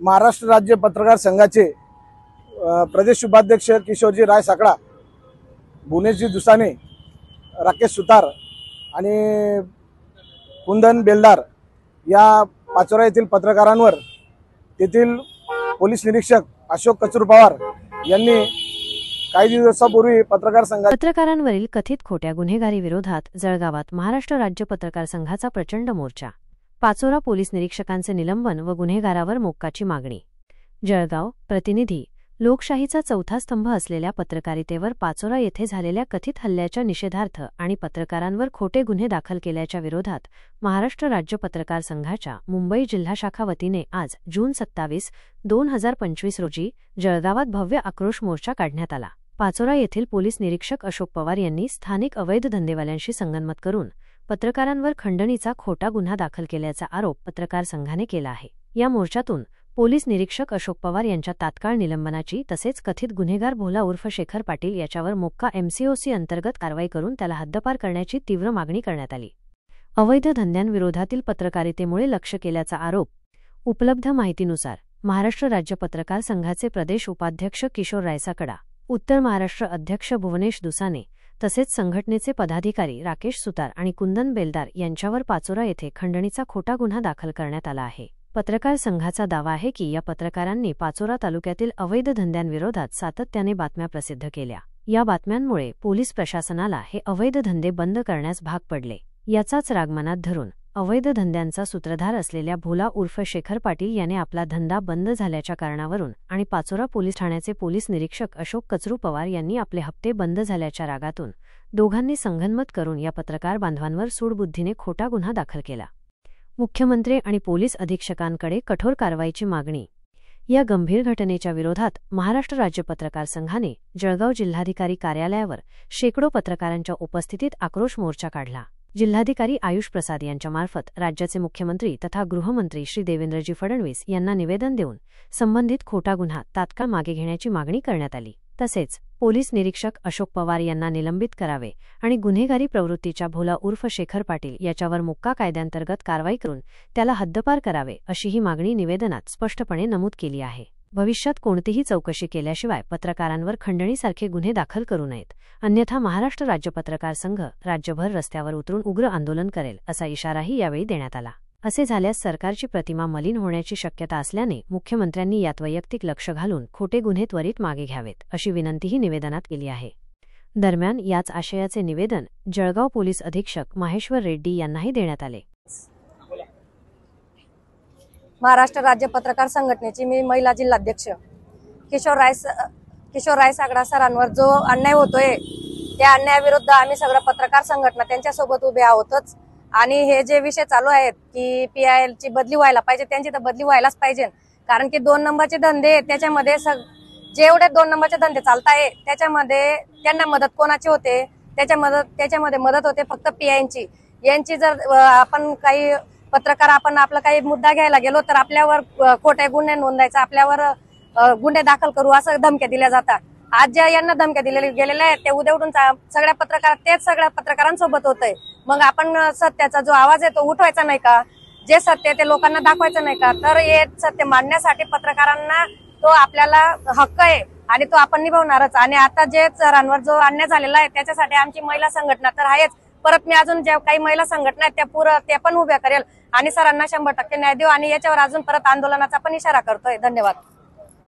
महाराष्ट्र राज्य पत्रकार संघाचे प्रदेश उपाध्यक्ष किशोरजी राय साकडा, भुवनेशजी दुसाने, राकेश सुतार आणि कुंदन बेलदार या पाचोरा येथील पत्रकारांवर तेथील पोलीस निरीक्षक अशोक कचरू पवार यांनी काही दिवसापूर्वी पत्रकारांवरील कथित खोट्या गुन्हेगारी विरोधात जळगावात महाराष्ट्र राज्य पत्रकार संघाचा प्रचंड मोर्चा. पाचोरा पोलीस निरीक्षकांचे निलंबन व गुन्हेगारावर मोक्काची मागणी. जळगाव प्रतिनिधी. लोकशाहीचा चौथा स्तंभ असलेल्या पत्रकारितेवर पाचोरा येथे झालेल्या कथित हल्ल्याच्या निषेधार्थ आणि पत्रकारांवर खोटे गुन्हे दाखल केल्याच्या विरोधात महाराष्ट्र राज्य पत्रकार संघाच्या मुंबई जिल्हा शाखा वतीने आज जून 27, 2025 रोजी जळगावात भव्य आक्रोश मोर्चा काढण्यात आला. पाचोरा येथील पोलीस निरीक्षक अशोक पवार यांनी स्थानिक अवैध धंदेवाल्यांशी संगनमत करून पत्रकारांवर खंडणीचा खोटा गुन्हा दाखल केल्याचा आरोप पत्रकार संघाने केला आहे. या मोर्चातून पोलीस निरीक्षक अशोक पवार यांच्या तात्काळ निलंबनाची तसेच कथित गुन्हेगार भोला उर्फ शेखर पाटील याच्यावर मोक्का MCOC अंतर्गत कारवाई करून त्याला हद्दपार करण्याची तीव्र मागणी करण्यात आली. अवैध धंद्यांविरोधातील पत्रकारितेमुळे लक्ष्य केल्याचा आरोप. उपलब्ध माहितीनुसार महाराष्ट्र राज्य पत्रकार संघाचे प्रदेश उपाध्यक्ष किशोर राय साकडा, उत्तर महाराष्ट्र अध्यक्ष भुवनेश दुसाने तसेच संघटनेचे पदाधिकारी राकेश सुतार आणि कुंदन बेलदार यांच्यावर पाचोरा येथे खंडणीचा खोटा गुन्हा दाखल करण्यात आला आहे. पत्रकार संघाचा दावा आहे की या पत्रकारांनी पाचोरा तालुक्यातील अवैध धंद्यांविरोधात सातत्याने बातम्या प्रसिद्ध केल्या. या बातम्यांमुळे पोलीस प्रशासनाला हे अवैध धंदे बंद करण्यास भाग पडले. याचाच राग मनात धरून अवैध धंद्यांचा सूत्रधार असलेल्या भोला उर्फ शेखर पाटील याने आपला धंदा बंद झाल्याच्या कारणावरून आणि पाचोरा पोलीस ठाण्याचे पोलीस निरीक्षक अशोक कचरू पवार यांनी आपले हप्ते बंद झाल्याच्या रागातून दोघांनी संगनमत करून या पत्रकार बांधवांवर सूडबुद्धीने खोटा गुन्हा दाखल केला. मुख्यमंत्री आणि पोलीस अधीक्षकांकडे कठोर कारवाईची मागणी. या गंभीर घटनेच्या विरोधात महाराष्ट्र राज्य पत्रकार संघाने जळगाव जिल्हाधिकारी कार्यालयावर शेकडो पत्रकारांच्या उपस्थितीत आक्रोश मोर्चा काढला. जिल्हाधिकारी आयुष प्रसाद यांच्यामार्फत राज्याचे मुख्यमंत्री तथा गृहमंत्री श्री देवेंद्रजी फडणवीस यांना निवेदन देऊन संबंधित खोटा गुन्हा तात्काळ मागे घेण्याची मागणी करण्यात आली. तसेच पोलीस निरीक्षक अशोक पवार यांना निलंबित करावे आणि गुन्हेगारी प्रवृत्तीच्या भोला उर्फ शेखर पाटील याच्यावर मोक्का कायद्यांतर्गत कारवाई करून त्याला हद्दपार करावे अशी ही मागणी निवेदनात स्पष्टपणे नमूद केली आहे. भविष्यात कोणतीही चौकशी केल्याशिवाय पत्रकारांवर खंडणीसारखे गुन्हे दाखल करू नयेत, अन्यथा महाराष्ट्र राज्य पत्रकार संघ राज्यभर रस्त्यावर उतरून उग्र आंदोलन करेल असा इशाराही यावेळी देण्यात आला. असे झाल्यास सरकारची प्रतिमा मलिन होण्याची शक्यता असल्याने मुख्यमंत्र्यांनी यात वैयक्तिक लक्ष घालून खोटे गुन्हे त्वरित मागे घ्यावेत अशी विनंतीही निवेदनात केली आहे. दरम्यान याच आशयाचे निवेदन जळगाव पोलीस अधीक्षक माहेश्वर रेड्डी यांनाही देण्यात आले. महाराष्ट्र राज्य पत्रकार संघटनेची मी महिला जिल्हाध्यक्ष किशोर राय साकडा सरांवर जो अन्याय होतोय त्या अन्यायाविरुद्ध आम्ही सगळं पत्रकार संघटना त्यांच्यासोबत उभे आहोतच. आणि हे जे विषय चालू आहेत की PIL ची बदली व्हायला पाहिजे, त्यांची तर बदली व्हायलाच पाहिजे. कारण की 2 नंबरचे धंदे त्याच्यामध्ये जेवढे 2 नंबरचे धंदे चालताय त्याच्यामध्ये त्यांना मदत कोणाची होते? त्याच्यामध्ये मदत होते फक्त PIL यांची. जर आपण काही पत्रकार आपण आपला काही मुद्दा घ्यायला गेलो तर आपल्यावर खोटे गुन्हे नोंदायचा, आपल्यावर गुन्हे दाखल करू असं धमक्या दिल्या जातात. आज ज्या यांना धमक्या दिलेल्या गेलेल्या आहेत ते उद्या उठून सगळ्या पत्रकारांसोबत होतंय. मग आपण सत्याचा जो आवाज आहे तो उठवायचा नाही का? जे सत्य ते लोकांना दाखवायचं नाही का? तर हे सत्य मांडण्यासाठी पत्रकारांना तो आपल्याला हक्क आहे आणि तो आपण निभावणारच. आणि आता जे सरांवर जो अन्याय झालेला आहे त्याच्यासाठी आमची महिला संघटना तर आहेच, परत मी अजून ज्या काही महिला संघटना आहेत त्या पण उभ्या करेल आणि सरांना 100% न्याय देऊ आणि याच्यावर अजून परत आंदोलनाचा पण इशारा करतोय. धन्यवाद.